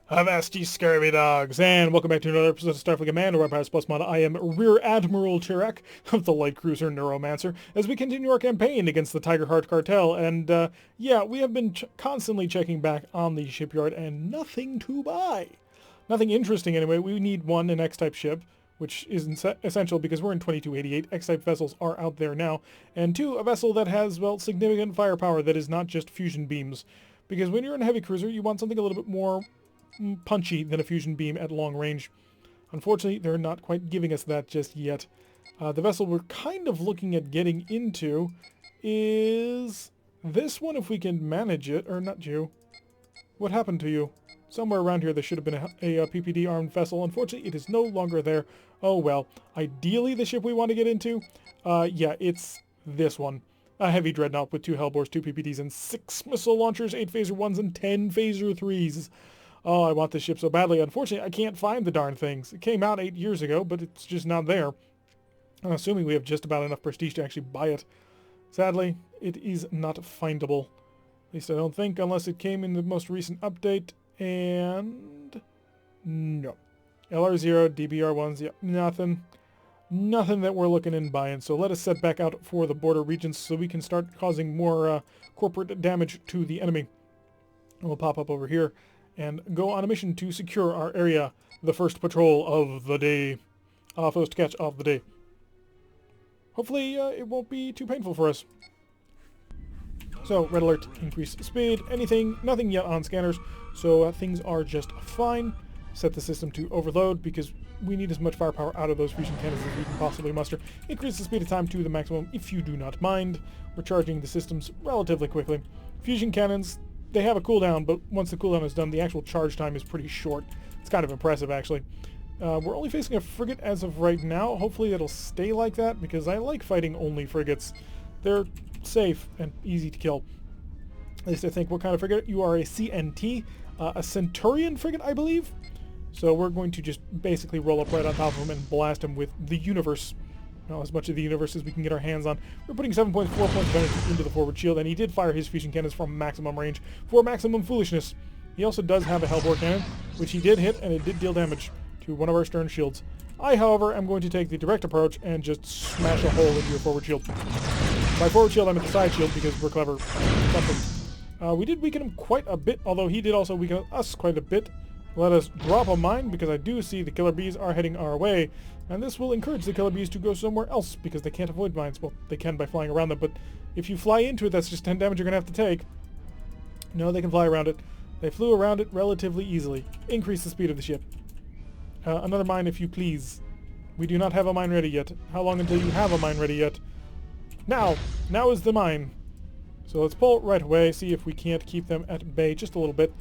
Avast, ye scurvy dogs, and welcome back to another episode of Starfleet Command, Orion Pirates Plus Mod. I am Rear Admiral Chirac of the light cruiser Neuromancer, as we continue our campaign against the Tiger Heart Cartel, and yeah, we have been constantly checking back on the shipyard, and nothing to buy. Nothing interesting anyway. We need one, an X-type ship, which is essential because we're in 2288. X-type vessels are out there now, and two, a vessel that has, well, significant firepower that is not just fusion beams. Because when you're in a heavy cruiser, you want something a little bit more punchy than a fusion beam at long range. Unfortunately, they're not quite giving us that just yet. The vessel we're kind of looking at getting into is this one, if we can manage it. Or not you. What happened to you? Somewhere around here there should have been a PPD armed vessel. Unfortunately, it is no longer there. Oh well. Ideally, the ship we want to get into, yeah, it's this one. A heavy dreadnought with 2 Hellbores, 2 PPDs, and 6 missile launchers, 8 phaser 1s, and 10 phaser 3s. Oh, I want this ship so badly. Unfortunately, I can't find the darn things. It came out 8 years ago, but it's just not there. I'm assuming we have just about enough prestige to actually buy it. Sadly, it is not findable. At least I don't think, unless it came in the most recent update. And no. LR0, DBR1s, yep, nothing. Nothing that we're looking in buying. So let us set back out for the border regions so we can start causing more corporate damage to the enemy. And we'll pop up over here and go on a mission to secure our area, the first patrol of the day. First catch of the day. Hopefully it won't be too painful for us. So, red alert, increase speed, nothing yet on scanners, so things are just fine. Set the system to overload because we need as much firepower out of those fusion cannons as we can possibly muster. Increase the speed of time to the maximum if you do not mind. We're charging the systems relatively quickly. Fusion cannons, they have a cooldown, but once the cooldown is done, the actual charge time is pretty short. It's kind of impressive, actually. We're only facing a frigate as of right now. Hopefully it'll stay like that, because I like fighting only frigates. They're safe and easy to kill. At least I think. What kind of frigate? You are a CNT, a Centurion frigate, I believe? So we're going to just basically roll up right on top of him and blast him with the universe. Well, as much of the universe as we can get our hands on. We're putting 7.4 points of energy into the forward shield, and he did fire his fusion cannons from maximum range for maximum foolishness. He also does have a Hellbore cannon, which he did hit, and it did deal damage to one of our stern shields. I, however, am going to take the direct approach and just smash a hole into your forward shield. By forward shield, I meant the side shield because we're clever. Something. We did weaken him quite a bit, although he did also weaken us quite a bit. Let us drop a mine because I do see the killer bees are heading our way, and this will encourage the killer bees to go somewhere else because they can't avoid mines. Well, they can by flying around them, but if you fly into it, that's just 10 damage you're going to have to take. No, they can fly around it. They flew around it relatively easily. Increase the speed of the ship. Another mine, if you please. We do not have a mine ready yet. How long until you have a mine ready yet? Now! Now is the mine. So let's pull right away, see if we can't keep them at bay just a little bit.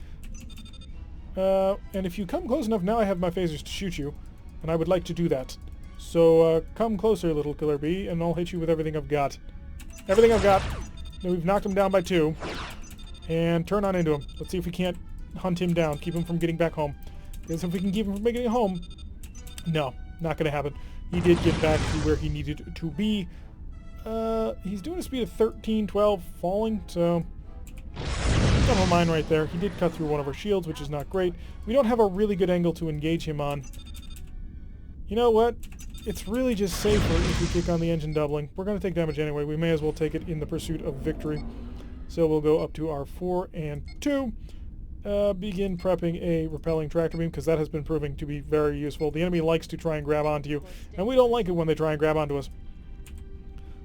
And if you come close enough, now I have my phasers to shoot you, and I would like to do that. So come closer, little killer bee, and I'll hit you with everything I've got. Everything I've got. Now we've knocked him down by 2. And turn on into him. Let's see if we can't hunt him down, keep him from getting back home. Because if we can keep him from getting home, no, not going to happen. He did get back to where he needed to be. He's doing a speed of 13, 12, falling, so never mind right there. He did cut through one of our shields, which is not great. We don't have a really good angle to engage him on. You know what? It's really just safer if we kick on the engine doubling. We're going to take damage anyway. We may as well take it in the pursuit of victory. So we'll go up to our 4 and 2. Begin prepping a repelling tractor beam, because that has been proving to be very useful. The enemy likes to try and grab onto you, and we don't like it when they try and grab onto us.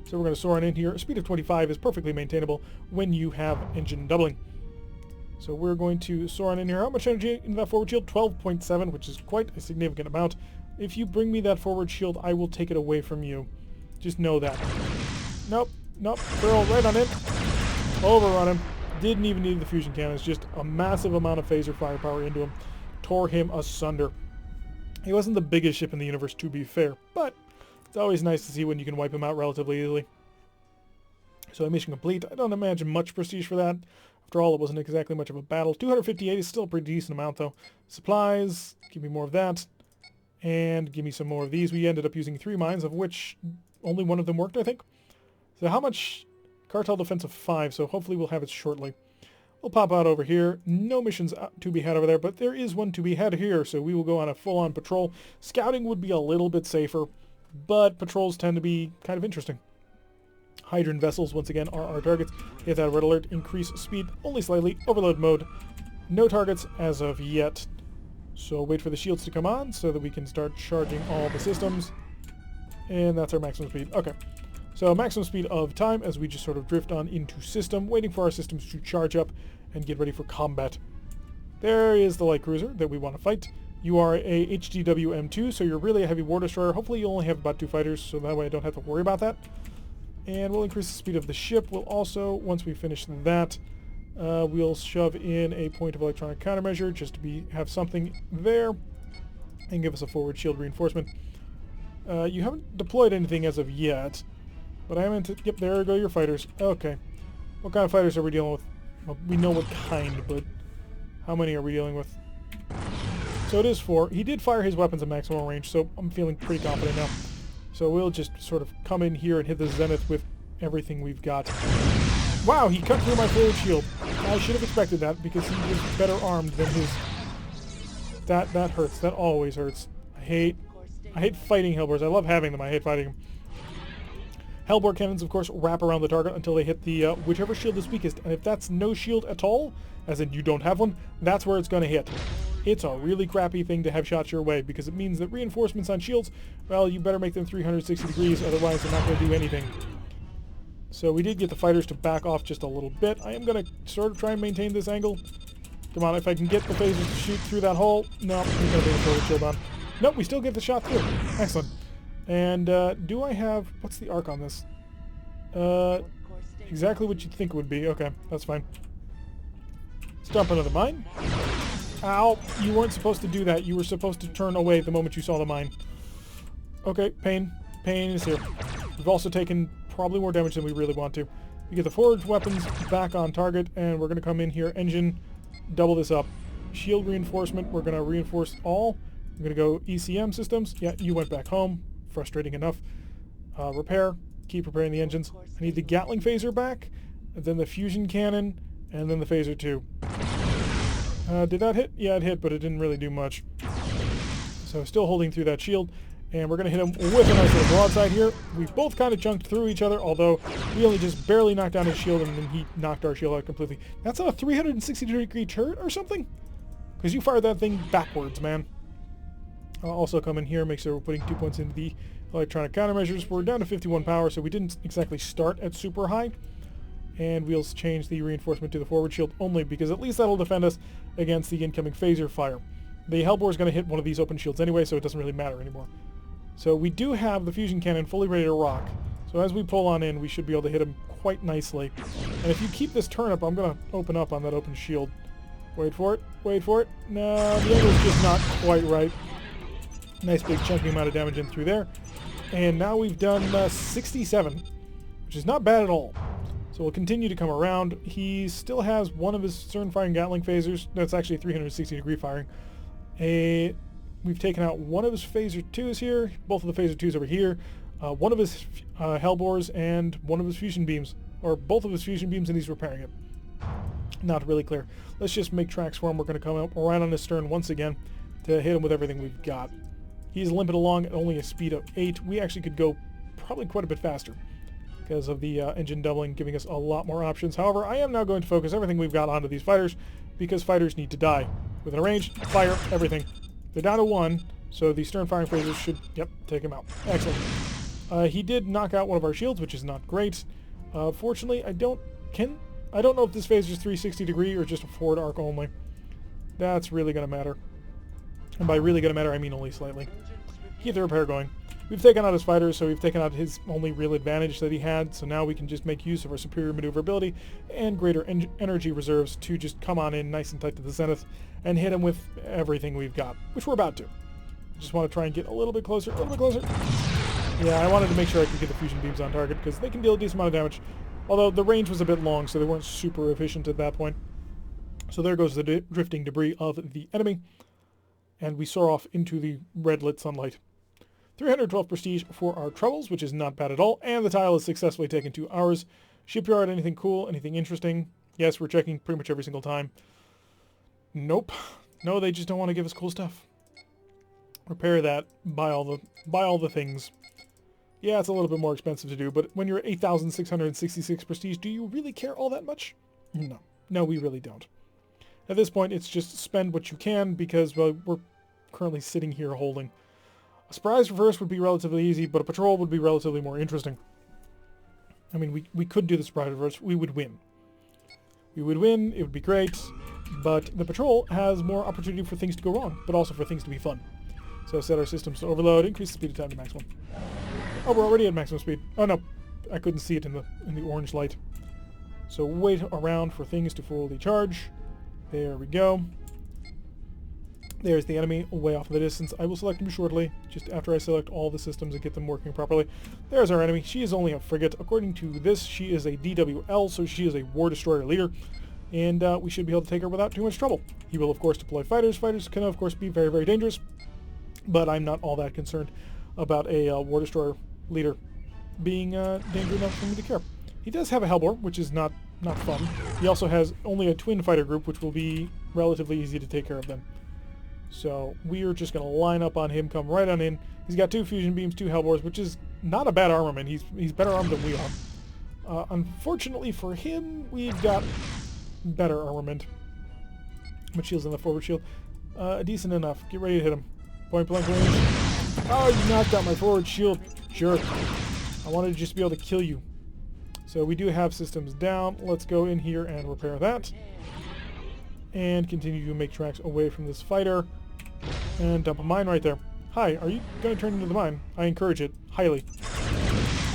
So we're going to soar on in here. A speed of 25 is perfectly maintainable when you have engine doubling. So we're going to soar on in here. How much energy in that forward shield? 12.7, which is quite a significant amount. If you bring me that forward shield, I will take it away from you. Just know that. Nope. Nope. Barrel right on it. Overrun him. Didn't even need the fusion cannons. Just a massive amount of phaser firepower into him. Tore him asunder. He wasn't the biggest ship in the universe, to be fair, but it's always nice to see when you can wipe him out relatively easily. So mission complete. I don't imagine much prestige for that. After all, it wasn't exactly much of a battle. 258 is still a pretty decent amount, though. Supplies. Give me more of that. And give me some more of these. We ended up using 3 mines, of which only one of them worked, I think. So how much? Cartel defense of 5, so hopefully we'll have it shortly. We'll pop out over here. No missions to be had over there, but there is one to be had here, so we will go on a full-on patrol. Scouting would be a little bit safer, but patrols tend to be kind of interesting. Hydrogen vessels, once again, are our targets. Hit that red alert. Increase speed only slightly. Overload mode. No targets as of yet. So wait for the shields to come on so that we can start charging all the systems. And that's our maximum speed. Okay. So maximum speed of time as we just sort of drift on into system, waiting for our systems to charge up and get ready for combat. There is the light cruiser that we want to fight. You are a HDW M2, so you're really a heavy war destroyer. Hopefully you only have about 2 fighters, so that way I don't have to worry about that. And we'll increase the speed of the ship. We'll also, once we finish that, we'll shove in a point of electronic countermeasure just to have something there and give us a forward shield reinforcement. You haven't deployed anything as of yet. But I am into... Yep, there go your fighters. Okay. What kind of fighters are we dealing with? Well, we know what kind, but how many are we dealing with? So it is 4. He did fire his weapons at maximum range, so I'm feeling pretty confident now. So we'll just sort of come in here and hit the zenith with everything we've got. Wow, he cut through my forward shield. I should have expected that because he was better armed than his... That hurts. That always hurts. I hate fighting Hellboars. I love having them. I hate fighting them. Hellbore cannons, of course, wrap around the target until they hit the whichever shield is weakest. And if that's no shield at all, as in you don't have one, that's where it's going to hit. It's a really crappy thing to have shot your way because it means that reinforcements on shields, well, you better make them 360 degrees, otherwise they're not going to do anything. So we did get the fighters to back off just a little bit. I am going to sort of try and maintain this angle. Come on, if I can get the phasers to shoot through that hole. No, he's going to bring the forward shield on. Nope, we still get the shot through. Excellent. And do I have... What's the arc on this? Exactly what you'd think it would be. Okay, that's fine. Let's dump another mine. Ow! You weren't supposed to do that. You were supposed to turn away the moment you saw the mine. Okay, pain. Pain is here. We've also taken probably more damage than we really want to. We get the forged weapons back on target, and we're going to come in here. Engine, double this up. Shield reinforcement, we're going to reinforce all. We're going to go ECM systems. Yeah, you went back home. Frustrating enough. Repair. Keep repairing the engines. I need the Gatling phaser back, and then the fusion cannon, and then the phaser 2. Did that hit? Yeah, it hit, but it didn't really do much. So still holding through that shield, and we're going to hit him with a nice little broadside here. We both kind of chunked through each other, although we only just barely knocked down his shield, and then he knocked our shield out completely. That's a 360-degree turret or something? Because you fired that thing backwards, man. I'll also come in here, make sure we're putting 2 points into the electronic countermeasures. We're down to 51 power, so we didn't exactly start at super high. And we'll change the reinforcement to the forward shield only, because at least that'll defend us against the incoming phaser fire. The Hellboar is going to hit one of these open shields anyway, so it doesn't really matter anymore. So we do have the fusion cannon fully ready to rock. So as we pull on in, we should be able to hit him quite nicely. And if you keep this turnip, I'm going to open up on that open shield. Wait for it. Wait for it. No, the angle's just not quite right. Nice big chunky amount of damage in through there. And now we've done 67, which is not bad at all. So we'll continue to come around. He still has one of his stern-firing Gatling phasers. That's actually 360-degree firing. We've taken out one of his phaser 2s here, both of the phaser 2s over here, one of his Hellbores, and one of his fusion beams. Or both of his fusion beams, and he's repairing it. Not really clear. Let's just make tracks for him. We're going to come up right on his stern once again to hit him with everything we've got. He's limping along at only a speed of 8. We actually could go probably quite a bit faster because of the engine doubling, giving us a lot more options. However, I am now going to focus everything we've got onto these fighters because fighters need to die. Within a range, fire, everything. They're down to 1, so the stern firing phasers should, yep, take him out. Excellent. He did knock out one of our shields, which is not great. Fortunately, I don't know if this phaser is 360 degree or just a forward arc only. That's really going to matter. And by really going to matter, I mean only slightly. Keep the repair going. We've taken out his fighters, so we've taken out his only real advantage that he had, so now we can just make use of our superior maneuverability and greater energy reserves to just come on in nice and tight to the zenith and hit him with everything we've got, which we're about to. Just want to try and get a little bit closer, a little bit closer. Yeah, I wanted to make sure I could get the fusion beams on target because they can deal a decent amount of damage, although the range was a bit long, so they weren't super efficient at that point. So there goes the drifting debris of the enemy. And we soar off into the red-lit sunlight. 312 prestige for our troubles, which is not bad at all, and the tile is successfully taken to ours. Shipyard, anything cool, anything interesting? Yes, we're checking pretty much every single time. Nope. No, they just don't want to give us cool stuff. Repair that. Buy all the things. Yeah, it's a little bit more expensive to do, but when you're 8,666 prestige, do you really care all that much? No. No, we really don't. At this point, it's just spend what you can because, well, we're currently sitting here holding. A surprise reverse would be relatively easy, but a patrol would be relatively more interesting. I mean, we could do the surprise reverse. We would win. We would win. It would be great. But the patrol has more opportunity for things to go wrong, but also for things to be fun. So set our systems to overload, increase the speed of time to maximum. Oh, we're already at maximum speed. Oh no, I couldn't see it in the orange light. So wait around for things to fully charge. There we go. There's the enemy way off in the distance. I will select him shortly, just after I select all the systems and get them working properly. There's our enemy. She is only a frigate. According to this, she is a DWL, so she is a War Destroyer leader. And we should be able to take her without too much trouble. He will, of course, deploy fighters. Fighters can, of course, be very, very dangerous. But I'm not all that concerned about a War Destroyer leader being dangerous enough for me to care. He does have a Hellbore, which is not fun. He also has only a twin fighter group, which will be relatively easy to take care of then. So we're just going to line up on him, come right on in. He's got 2 fusion beams, 2 Hellbores, which is not a bad armament. He's better armed than we are. Unfortunately for him, we've got better armament. Much shields on the forward shield. Decent enough. Get ready to hit him. Point blank range. Oh, you knocked out my forward shield. Jerk. I wanted to just be able to kill you. So we do have systems down. Let's go in here and repair that. And continue to make tracks away from this fighter. And dump a mine right there. Hi, are you going to turn into the mine? I encourage it. Highly.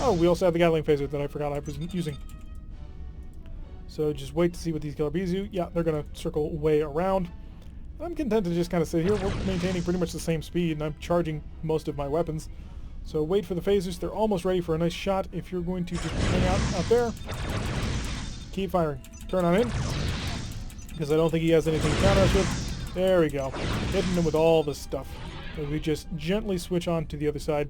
Oh, we also have the Gatling phaser that I forgot I was using. So just wait to see what these killer bees do. Yeah, they're going to circle way around. I'm content to just kind of sit here. We're maintaining pretty much the same speed, and I'm charging most of my weapons. So wait for the phasers. They're almost ready for a nice shot. If you're going to just hang out there, keep firing. Turn on in, because I don't think he has anything to counter us with. There we go. Hitting him with all this stuff. So we just gently switch on to the other side.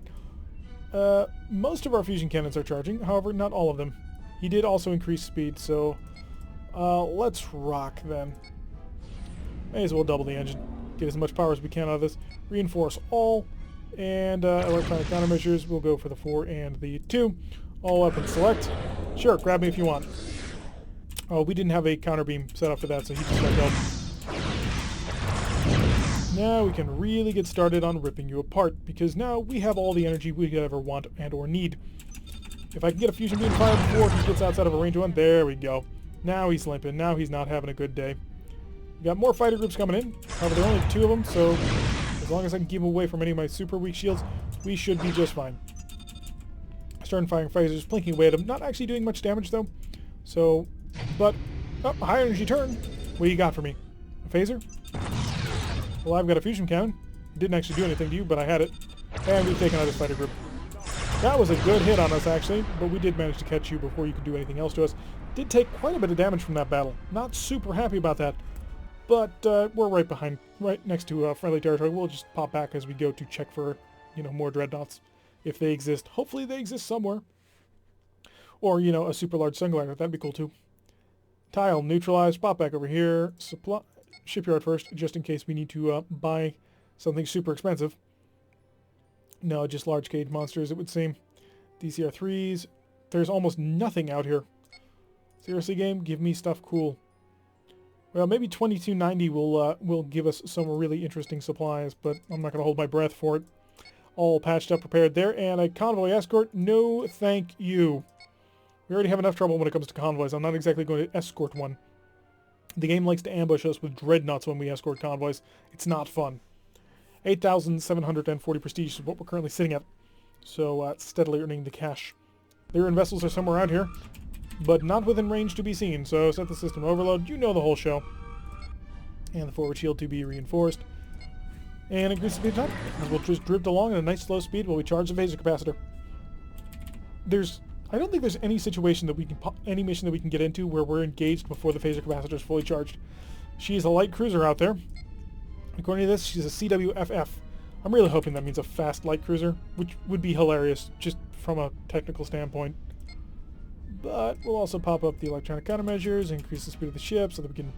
Most of our fusion cannons are charging. However, not all of them. He did also increase speed, so let's rock then. May as well double the engine. Get as much power as we can out of this. Reinforce all. And electronic countermeasures, we'll go for the 4 and the 2. All weapons select. Sure, grab me if you want. Oh, we didn't have a counter beam set up for that, so he just let go. Now we can really get started on ripping you apart, because now we have all the energy we could ever want and or need. If I can get a fusion beam fired before he gets outside of a range 1, there we go. Now he's limping. Now he's not having a good day. We got more fighter groups coming in. However, there are only 2 of them, so as long as I can keep them away from any of my super weak shields, we should be just fine. Starting firing phasers, blinking away at them. Not actually doing much damage, though. So, but, oh, a high energy turn. What do you got for me? A phaser? Well, I've got a fusion cannon. It didn't actually do anything to you, but I had it. And we've taken out this fighter group. That was a good hit on us, actually, but we did manage to catch you before you could do anything else to us. Did take quite a bit of damage from that battle. Not super happy about that. But we're right next to friendly territory. We'll just pop back as we go to check for, more dreadnoughts, if they exist. Hopefully they exist somewhere. Or, a super large sun glider. That'd be cool too. Tile neutralized. Pop back over here. Supply shipyard first, just in case we need to buy something super expensive. No, just large cage monsters, it would seem. DCR-3s. There's almost nothing out here. Seriously, game? Give me stuff cool. Well, maybe 2290 will give us some really interesting supplies, but I'm not going to hold my breath for it. All patched up, prepared there, and a convoy escort? No, thank you. We already have enough trouble when it comes to convoys. I'm not exactly going to escort one. The game likes to ambush us with dreadnoughts when we escort convoys. It's not fun. 8,740 prestige is what we're currently sitting at. So, steadily earning the cash. The Orion vessels are somewhere out here, but not within range to be seen, so set the system overload. You know the whole show. And the forward shield to be reinforced. And increase the speed of time, as we'll just drift along at a nice slow speed while we charge the phaser capacitor. I don't think there's any situation that we can, any mission that we can get into where we're engaged before the phaser capacitor is fully charged. She's a light cruiser out there. According to this, she's a CWFF. I'm really hoping that means a fast light cruiser, which would be hilarious, just from a technical standpoint. but we'll also pop up the electronic countermeasures, increase the speed of the ship so that we can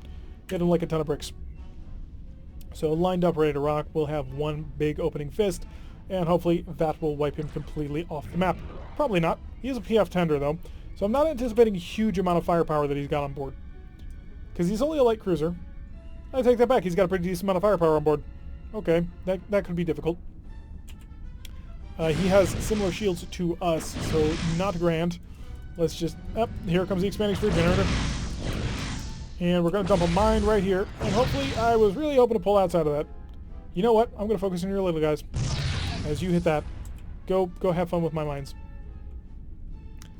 hit them like a ton of bricks. So lined up, ready to rock, we'll have one big opening fist, and hopefully that will wipe him completely off the map. Probably not. He is a PF tender though, so I'm not anticipating a huge amount of firepower that he's got on board. Because he's only a light cruiser. I take that back, he's got a pretty decent amount of firepower on board. Okay, that could be difficult. He has similar shields to us, so not grand. Let's just... here comes the expanding speed generator. And we're going to dump a mine right here. And hopefully, I was really hoping to pull outside of that. You know what? I'm going to focus on your little guys. As you hit that, go have fun with my mines.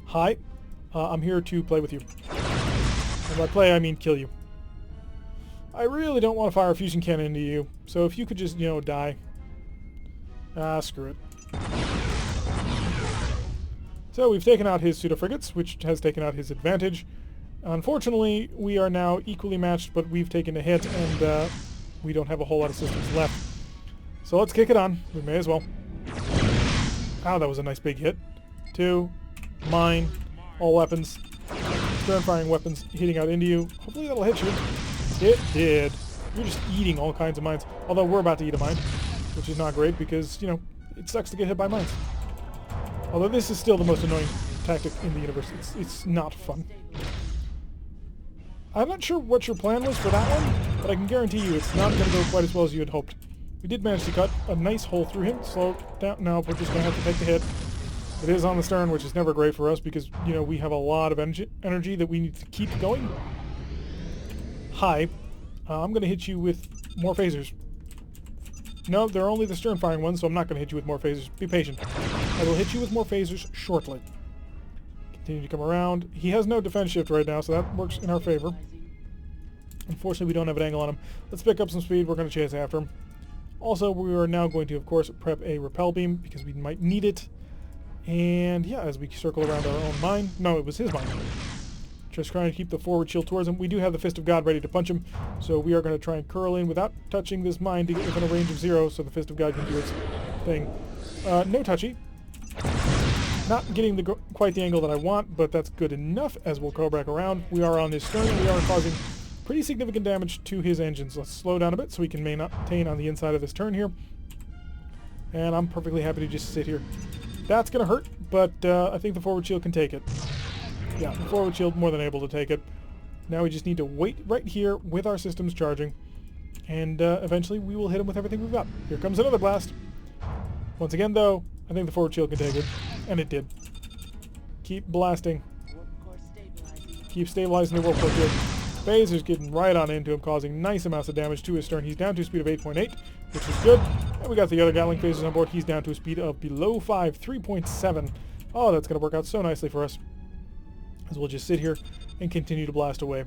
Hi. I'm here to play with you. And by play, I mean kill you. I really don't want to fire a fusion cannon into you. So if you could just, die. Screw it. So we've taken out his pseudo-frigates, which has taken out his advantage. Unfortunately, we are now equally matched, but we've taken a hit, and we don't have a whole lot of systems left. So let's kick it on. We may as well. Ow, that was a nice big hit. 2, mine, all weapons, stern-firing weapons hitting out into you. Hopefully that'll hit you. It did. You're just eating all kinds of mines. Although we're about to eat a mine, which is not great because, it sucks to get hit by mines. Although this is still the most annoying tactic in the universe. It's not fun. I'm not sure what your plan was for that one, but I can guarantee you it's not going to go quite as well as you had hoped. We did manage to cut a nice hole through him. Slow down. Now we're just going to have to take the hit. It is on the stern, which is never great for us because, we have a lot of energy that we need to keep going. Hi. I'm going to hit you with more phasers. No, they're only the stern-firing ones, so I'm not going to hit you with more phasers. Be patient. I will hit you with more phasers shortly. Continue to come around. He has no defense shift right now, so that works in our favor. Unfortunately, we don't have an angle on him. Let's pick up some speed. We're going to chase after him. Also, we are now going to, of course, prep a repel beam because we might need it. And, yeah, as we circle around our own mine. No, it was his mine. Just trying to keep the forward shield towards him. We do have the Fist of God ready to punch him, so we are going to try and curl in without touching this mine to get within a range of 0 so the Fist of God can do its thing. No touchy. Not getting quite the angle that I want, but that's good enough as we'll go back around. We are on his stern. We are causing pretty significant damage to his engines. Let's slow down a bit so we can maintain on the inside of this turn here. And I'm perfectly happy to just sit here. That's going to hurt, but I think the forward shield can take it. Yeah, the forward shield more than able to take it. Now we just need to wait right here with our systems charging. And eventually we will hit him with everything we've got. Here comes another blast. Once again, though, I think the forward shield can take it. And it did. Keep blasting. Keep stabilizing the warp core shield. Phaser's getting right on into him, causing nice amounts of damage to his stern. He's down to a speed of 8.8, which is good. And we got the other Gatling phasers on board. He's down to a speed of below 5, 3.7. Oh, that's going to work out so nicely for us. As we'll just sit here and continue to blast away.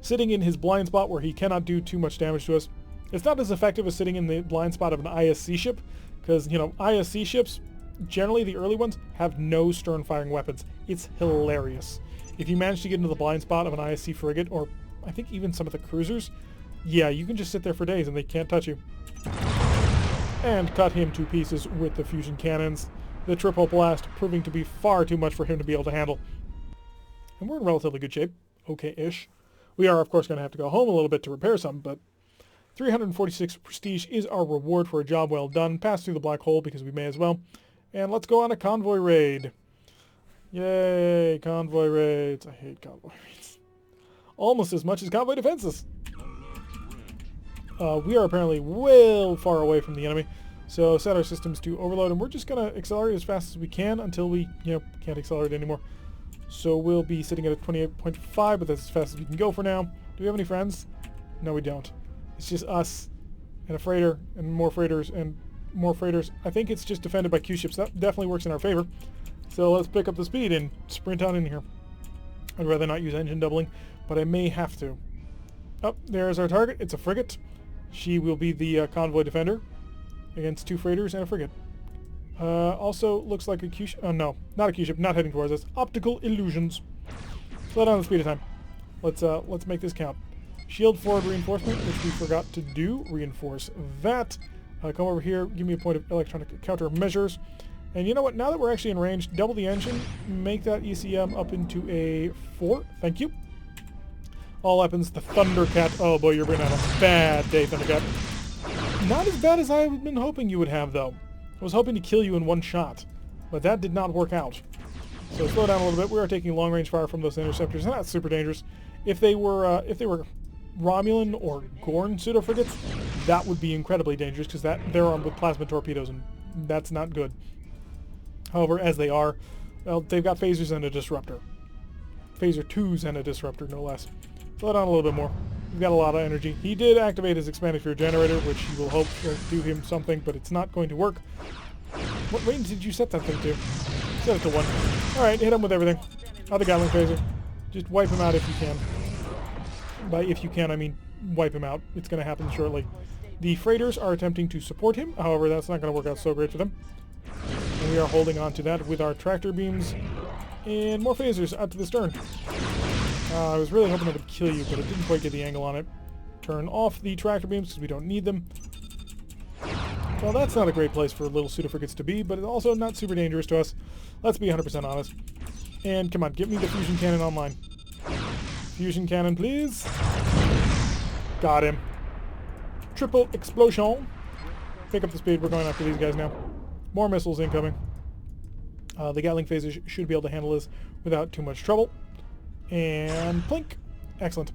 Sitting in his blind spot where he cannot do too much damage to us. It's not as effective as sitting in the blind spot of an ISC ship, because, ISC ships, generally the early ones, have no stern-firing weapons. It's hilarious. If you manage to get into the blind spot of an ISC frigate, or I think even some of the cruisers, yeah, you can just sit there for days and they can't touch you. And cut him to pieces with the fusion cannons. The triple blast proving to be far too much for him to be able to handle. And we're in relatively good shape. Okay-ish. We are, of course, going to have to go home a little bit to repair some, but 346 prestige is our reward for a job well done. Pass through the black hole because we may as well. And let's go on a convoy raid. Yay, convoy raids. I hate convoy raids. Almost as much as convoy defenses. We are apparently well far away from the enemy, so set our systems to overload, and we're just going to accelerate as fast as we can until we, can't accelerate anymore. So we'll be sitting at a 28.5, but that's as fast as we can go for now. Do we have any friends? No, we don't. It's just us and a freighter and more freighters and more freighters. I think it's just defended by Q ships. That definitely works in our favor. So let's pick up the speed and sprint on in here. I'd rather not use engine doubling, but I may have to. Oh, there's our target. It's a frigate. She will be the convoy defender against 2 freighters and a frigate. Also looks like a Q ship. Oh no, not a Q ship, not heading towards us. Optical illusions. Slow down the speed of time. Let's make this count. Shield forward reinforcement, which we forgot to do. Reinforce that. Come over here, give me a point of electronic countermeasures. And you know what? Now that we're actually in range, double the engine, make that ECM up into a 4. Thank you. All weapons, the Thundercat. Oh boy, you're going to have a bad day, Thundercat. Not as bad as I've been hoping you would have, though. I was hoping to kill you in one shot, but that did not work out. So slow down a little bit. We are taking long-range fire from those interceptors, and that's super dangerous. If they were Romulan or Gorn pseudo-frigates, that would be incredibly dangerous because they're armed with plasma torpedoes, and that's not good. However, as they are, well, they've got phasers and a disruptor. Phaser 2s and a disruptor, no less. Slow down a little bit more. We've got a lot of energy. He did activate his expanded fury generator, which you will hope will do him something, but it's not going to work. What range did you set that thing to? Set it to 1. Alright, hit him with everything. Other Gatling phaser. Just wipe him out if you can. By if you can, I mean wipe him out. It's going to happen shortly. The freighters are attempting to support him. However, that's not going to work out so great for them. And we are holding on to that with our tractor beams. And more phasers out to the stern. I was really hoping it would kill you, but it didn't quite get the angle on it. Turn off the tractor beams because we don't need them. Well, that's not a great place for little pseudo-frigates to be, but it's also not super dangerous to us. Let's be 100% honest. And come on, get me the fusion cannon online. Fusion cannon, please. Got him. Triple explosion. Pick up the speed. We're going after these guys now. More missiles incoming. The Gatling phasers should be able to handle this without too much trouble. And plink. Excellent.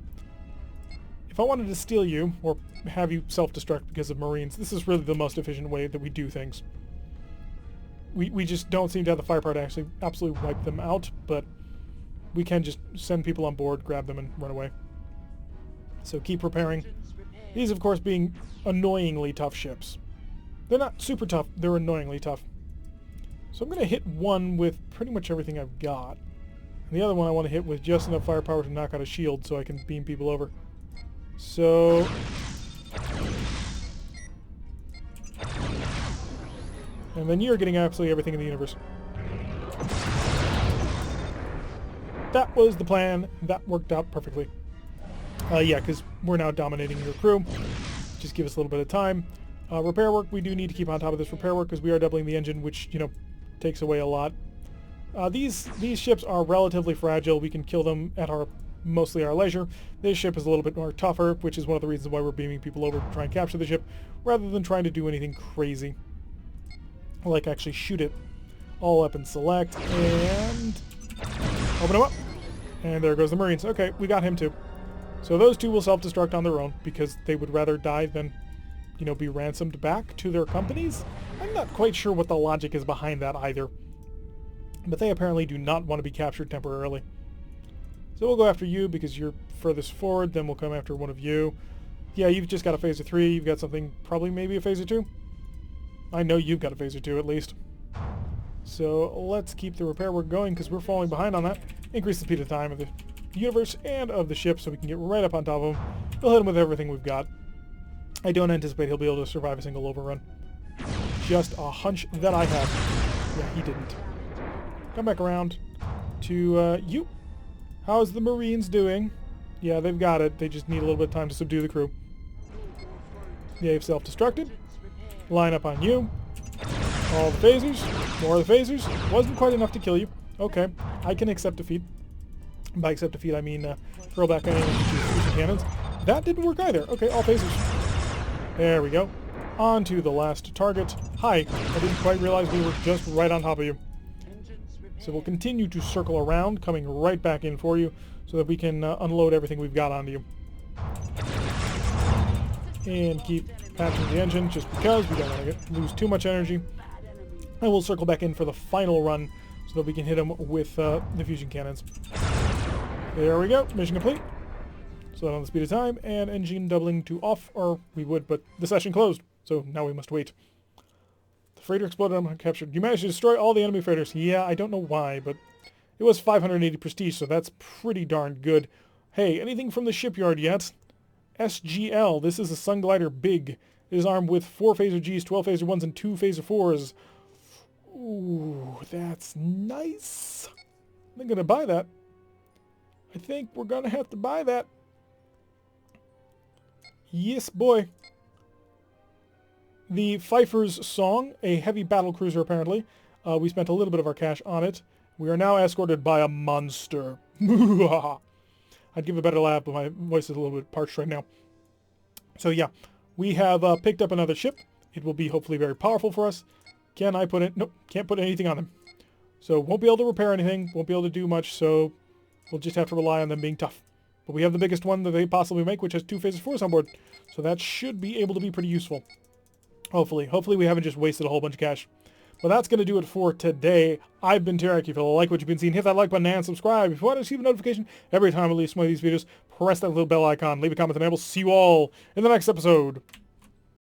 If I wanted to steal you, or have you self-destruct because of Marines, this is really the most efficient way that we do things. We just don't seem to have the firepower to actually absolutely wipe them out, but we can just send people on board, grab them, and run away. So keep preparing. These, of course, being annoyingly tough ships. They're not super tough, they're annoyingly tough. So I'm going to hit one with pretty much everything I've got. And the other one I want to hit with just enough firepower to knock out a shield so I can beam people over. So... and then you're getting absolutely everything in the universe. That was the plan. That worked out perfectly. Yeah, because we're now dominating your crew. Just give us a little bit of time. Repair work, we do need to keep on top of this repair work because we are doubling the engine, which, you know, takes away a lot. These ships are relatively fragile. We can kill them at mostly our leisure. This ship is a little bit more tougher, which is one of the reasons why we're beaming people over to try and capture the ship, rather than trying to do anything crazy. Like actually shoot it. All weapons select, and open them up. And there goes the Marines. Okay, we got him too. So those two will self-destruct on their own, because they would rather die than, you know, be ransomed back to their companies. I'm not quite sure what the logic is behind that either. But they apparently do not want to be captured temporarily. So we'll go after you because you're furthest forward, then we'll come after one of you. Yeah, you've just got a phaser 3, you've got something, probably maybe a phaser 2. I know you've got a phaser 2 at least. So let's keep the repair work going because we're falling behind on that. Increase the speed of time of the universe and of the ship so we can get right up on top of him. We'll hit him with everything we've got. I don't anticipate he'll be able to survive a single overrun. Just a hunch that I have. Yeah, he didn't. Come back around to you. How's the Marines doing? Yeah, they've got it. They just need a little bit of time to subdue the crew. They've self-destructed. Line up on you. All the phasers. More of the phasers. Wasn't quite enough to kill you. Okay, I can accept defeat. By accept defeat, I mean throw back any fusion cannons. That didn't work either. Okay, all phasers. There we go. On to the last target. Hi, I didn't quite realize we were just right on top of you. So we'll continue to circle around, coming right back in for you, so that we can unload everything we've got onto you. And keep patching the engine, just because we don't want to lose too much energy. And we'll circle back in for the final run, so that we can hit them with the fusion cannons. There we go, mission complete. Slow down the speed of time, and engine doubling to off, or we would, but the session closed, so now we must wait. The freighter exploded, I'm captured. You managed to destroy all the enemy freighters. Yeah, I don't know why, but it was 580 prestige, so that's pretty darn good. Hey, anything from the shipyard yet? SGL, this is a Sunglider Big. It is armed with 4 phaser Gs, 12 phaser 1s, and 2 phaser 4s. Ooh, that's nice. I'm gonna buy that. I think we're gonna have to buy that. Yes, boy. The Pfeiffer's Song, a heavy battle cruiser apparently. We spent a little bit of our cash on it. We are now escorted by a monster. I'd give a better laugh, but my voice is a little bit parched right now. So yeah, we have picked up another ship. It will be hopefully very powerful for us. Can I put it? Nope, can't put anything on them. So won't be able to repair anything, won't be able to do much, so we'll just have to rely on them being tough. But we have the biggest one that they possibly make, which has 2 phases force on board. So that should be able to be pretty useful. Hopefully. Hopefully we haven't just wasted a whole bunch of cash. But that's going to do it for today. I've been Tarek. If you like what you've been seeing, hit that like button and subscribe. If you want to receive a notification every time I release one of these videos, press that little bell icon, leave a comment, and I will see you all in the next episode.